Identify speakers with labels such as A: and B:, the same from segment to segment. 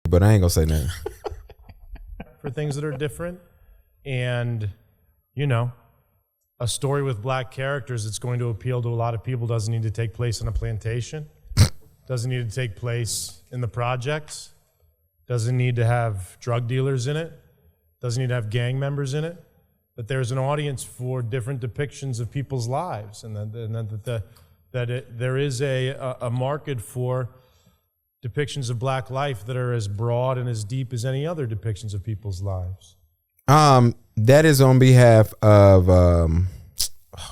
A: but I ain't gonna say nothing.
B: For things that are different, and you know, a story with black characters that's going to appeal to a lot of people doesn't need to take place on a plantation, doesn't need to take place in the projects, doesn't need to have drug dealers in it, doesn't need to have gang members in it. That there's an audience for different depictions of people's lives, and there is a market for depictions of black life that are as broad and as deep as any other depictions of people's lives.
A: That is on behalf of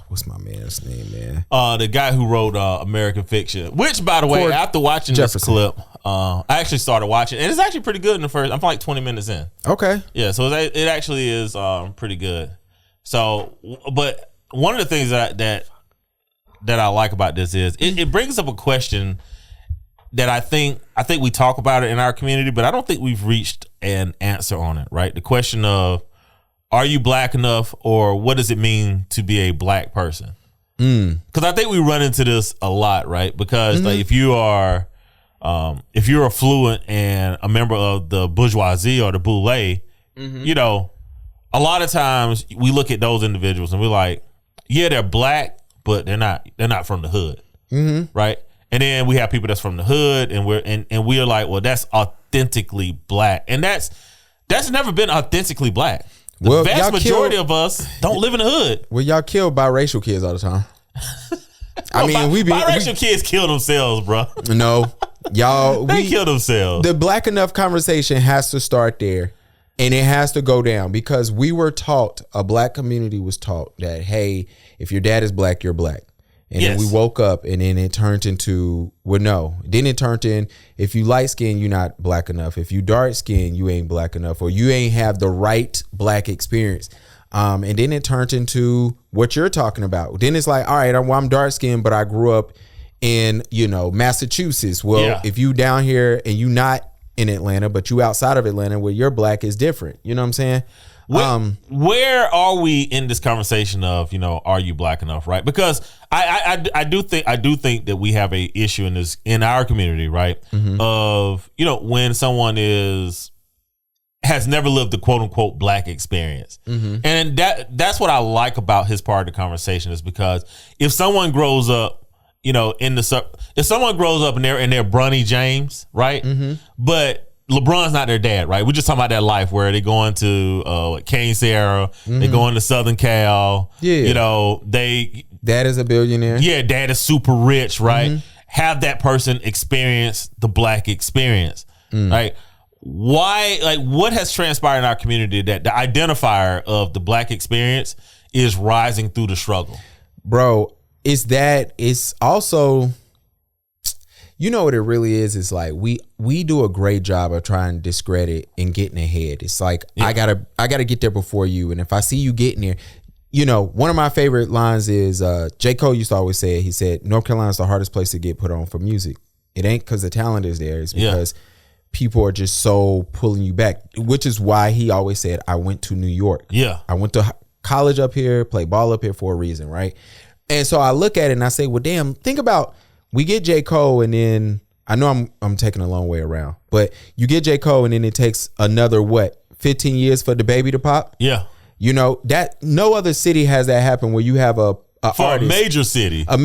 A: what's my man's name, man?
C: The guy who wrote American Fiction, which, by the way,
A: Cord
C: after watching
A: Jefferson.
C: this clip, I actually started watching, and it's actually pretty good in the first. I'm like 20 minutes in.
A: Okay.
C: Yeah, so it actually is pretty good. So, but one of the things that I like about this is it brings up a question that I think we talk about it in our community, but I don't think we've reached an answer on it, right? The question of, are you black enough, or what does it mean to be a black person? Because I think we run into this a lot, right? Because like if you're affluent and a member of the bourgeoisie or the boule, you know, a lot of times we look at those individuals and we're like, yeah, they're black, but they're not from the hood, right? And then we have people that's from the hood, and we're like, well, that's authentically black, and that's never been authentically black. The vast majority of us don't live in the hood.
A: Well, y'all kill biracial kids all the time. I mean,
C: biracial kids kill themselves, bro.
A: No, y'all,
C: they kill themselves.
A: The black enough conversation has to start there, and it has to go down, because we were taught, a black community was taught that, hey, if your dad is black, you're black. And then we woke up, and then it turned into, well, no. Then it turned in, if you light skin, you're not black enough. If you dark skin, you ain't black enough, or you ain't have the right black experience. And then it turned into what you're talking about. Then it's like, all right, I'm dark skinned, but I grew up in, Massachusetts. Well, if you down here and you not in Atlanta, but you outside of Atlanta, where you're black is different. You know what I'm saying?
C: Where are we in this conversation of, are you black enough, right? Because I do think that we have a issue in our community, right? Of, when someone has never lived the quote unquote black experience. And that's what I like about his part of the conversation, is because if someone grows up, if someone grows up and they're Bronny James, right? But LeBron's not their dad, right? We're just talking about that life where they going to Cane Sierra, they going to Southern Cal. Yeah.
A: Dad is a billionaire.
C: Yeah, dad is super rich, right? Have that person experience the black experience, right? Why, what has transpired in our community that the identifier of the black experience is rising through the struggle?
A: Bro, it's also, what it really is? It's like we do a great job of trying to discredit and getting ahead. It's like, I gotta get there before you. And if I see you getting there, one of my favorite lines is J. Cole used to always say it. He said, North Carolina is the hardest place to get put on for music. It ain't because the talent is there. It's because people are just so pulling you back, which is why he always said, I went to New York. Yeah. I went to college up here, played ball up here for a reason, right? And so I look at it and I say, well, damn, think about, we get J. Cole, and then I know I'm taking a long way around, but you get J. Cole, and then it takes another 15 years for the baby to pop. Yeah. That no other city has that happen, where you have a major city, a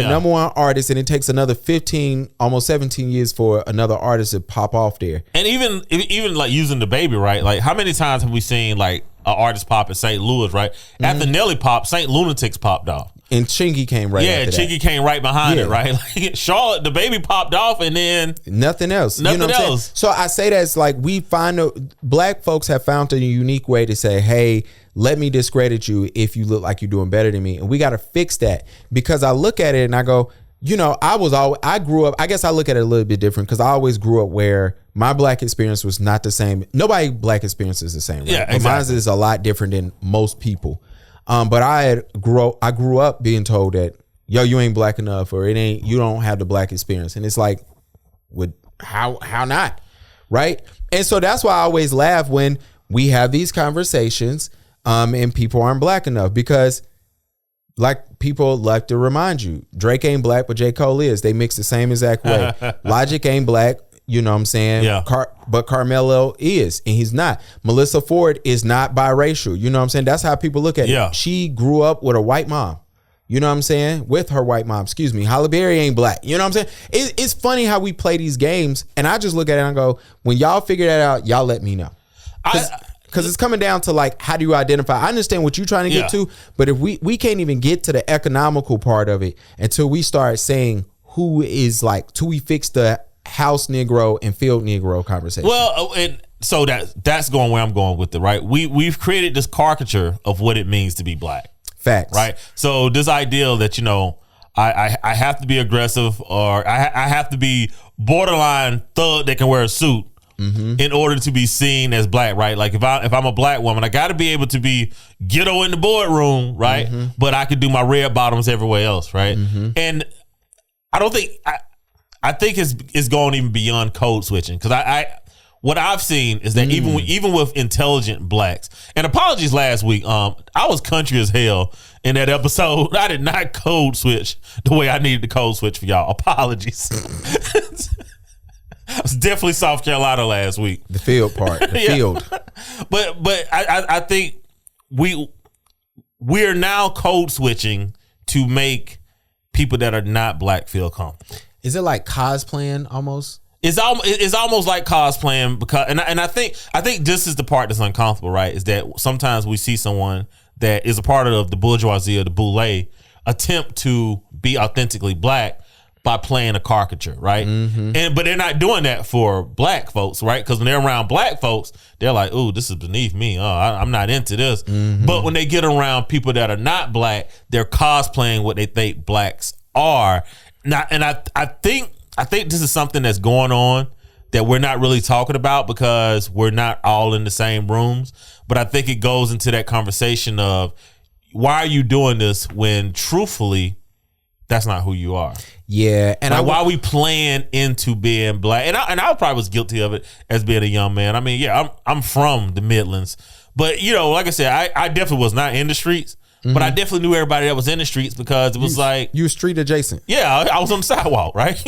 A: number one artist, and it takes another 15, almost 17 years for another artist to pop off there. And
C: even like using the baby, right? Like, how many times have we seen like an artist pop in St. Louis, right? After Nelly popped, St. Lunatics popped off.
A: And Chingy came right after that.
C: Chingy came right behind it, right? Like, Charlotte, the baby popped off, and then
A: nothing else. Nothing else. So I say that's like, we find black folks have found a unique way to say, hey, let me discredit you if you look like you're doing better than me. And we got to fix that, because I look at it and I go, I grew up, I guess I look at it a little bit different, because I always grew up where my black experience was not the same. Nobody's black experience is the same, right? Yeah, exactly. But mine is a lot different than most people. But I grew up being told that, yo, you ain't black enough, or you don't have the black experience. And it's like, how not? Right. And so that's why I always laugh when we have these conversations, and people aren't black enough, because like people like to remind you, Drake ain't black, but J. Cole is. They mix the same exact way. Logic ain't black. You know what I'm saying?
C: Yeah.
A: But Carmelo is, and he's not. Melissa Ford is not biracial. You know what I'm saying? That's how people look at
C: Yeah.
A: it. She grew up with a white mom. You know what I'm saying? With her white mom, excuse me. Halle Berry ain't black. You know what I'm saying? It's funny how we play these games, and I just look at it and go, when y'all figure that out, y'all let me know. Because it's coming down to like, how do you identify? I understand what you're trying to get to, but if we can't even get to the economical part of it until we start saying who is like, till we fix the house Negro and field Negro conversation.
C: Well, and so that's going where I'm going with it, right? We've created this caricature of what it means to be black.
A: Facts.
C: Right? So this idea that, you know, I have to be aggressive, or I have to be borderline thug that can wear a suit in order to be seen as black, right? Like if I'm a black woman, I got to be able to be ghetto in the boardroom, right? But I could do my red bottoms everywhere else, right? And I don't think I think it's going even beyond code switching, because what I've seen is that even with intelligent blacks, and apologies last week, I was country as hell in that episode. I did not code switch the way I needed to code switch for y'all. Apologies. I was definitely South Carolina last week.
A: The field part, the field.
C: But I think we're now code switching to make people that are not black feel comfortable.
A: Is it like cosplaying almost?
C: It's almost like cosplaying, because and I think this is the part that's uncomfortable, right? Is that sometimes we see someone that is a part of the bourgeoisie or the boule attempt to be authentically black by playing a caricature, right? But they're not doing that for black folks, right? Because when they're around black folks, they're like, "Ooh, this is beneath me. Oh, I'm not into this." But when they get around people that are not black, they're cosplaying what they think blacks are. I think this is something that's going on that we're not really talking about because we're not all in the same rooms. But I think it goes into that conversation of, why are you doing this when truthfully that's not who you are? Yeah, and like, why are we playing into being black? And I probably was guilty of it as being a young man. I mean, yeah, I'm from the Midlands, but you know, like I said, I definitely was not in the streets. But I definitely knew everybody that was in the streets, because it was like,
A: you were street adjacent.
C: Yeah, I was on the sidewalk, right?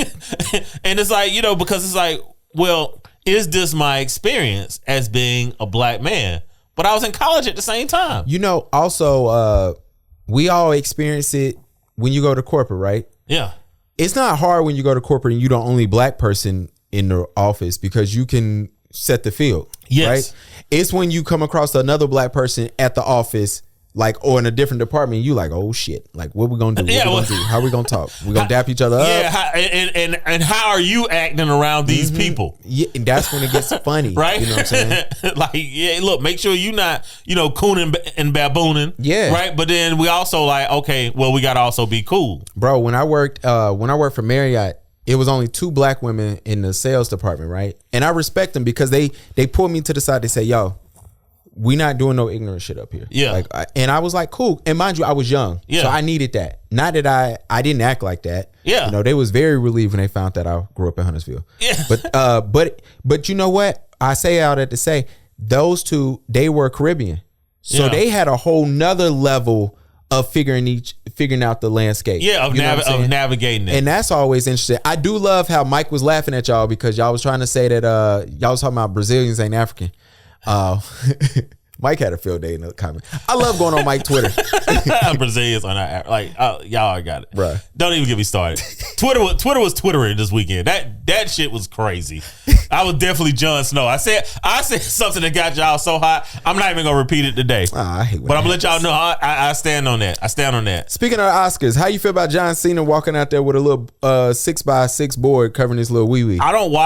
C: And it's like, you know, because it's like, well, is this my experience as being a black man? But I was in college at the same time.
A: You know, also, we all experience it when you go to corporate, right?
C: Yeah.
A: It's not hard when you go to corporate and you're the only black person in the office, because you can set the field.
C: Yes.
A: Right? It's when you come across another black person at the office, like, or in a different department, you like, oh shit, like, what we gonna do? What we gonna do? How we gonna talk? We gonna dap each other up?
C: Yeah, and how are you acting around these people?
A: Yeah, and that's when it gets funny,
C: right?
A: You know what I'm saying?
C: Like, yeah, look, make sure you not, you know, cooning and babooning,
A: yeah,
C: right. But then we also like, okay, well, we gotta also be cool,
A: bro. When I worked for Marriott, it was only 2 black women in the sales department, right? And I respect them because they pulled me to the side. They say, yo, we not doing no ignorant shit up here.
C: Yeah.
A: Like, and I was like, cool. And mind you, I was young.
C: Yeah.
A: So I needed that. Not that I didn't act like that.
C: Yeah.
A: You know, they was very relieved when they found that I grew up in Huntersville.
C: Yeah.
A: But you know what? I say all that to say, those 2, they were Caribbean. So they had a whole nother level of figuring out the landscape.
C: Yeah, of navigating it.
A: And that's always interesting. I do love how Mike was laughing at y'all because y'all was trying to say that y'all was talking about Brazilians ain't African. Mike had a field day in the comment. I love going on Mike Twitter.
C: Brazilians are not like, y'all got it,
A: bruh.
C: Don't even get me started. Twitter was Twittering this weekend. That shit was crazy. I was definitely Jon Snow. I said something that got y'all so hot. I'm not even gonna repeat it today.
A: I hate when
C: but I'm gonna let y'all know I stand on that. I stand on that.
A: Speaking of Oscars, how you feel about John Cena walking out there with a little 6x6 board covering his little wee wee?
C: I don't watch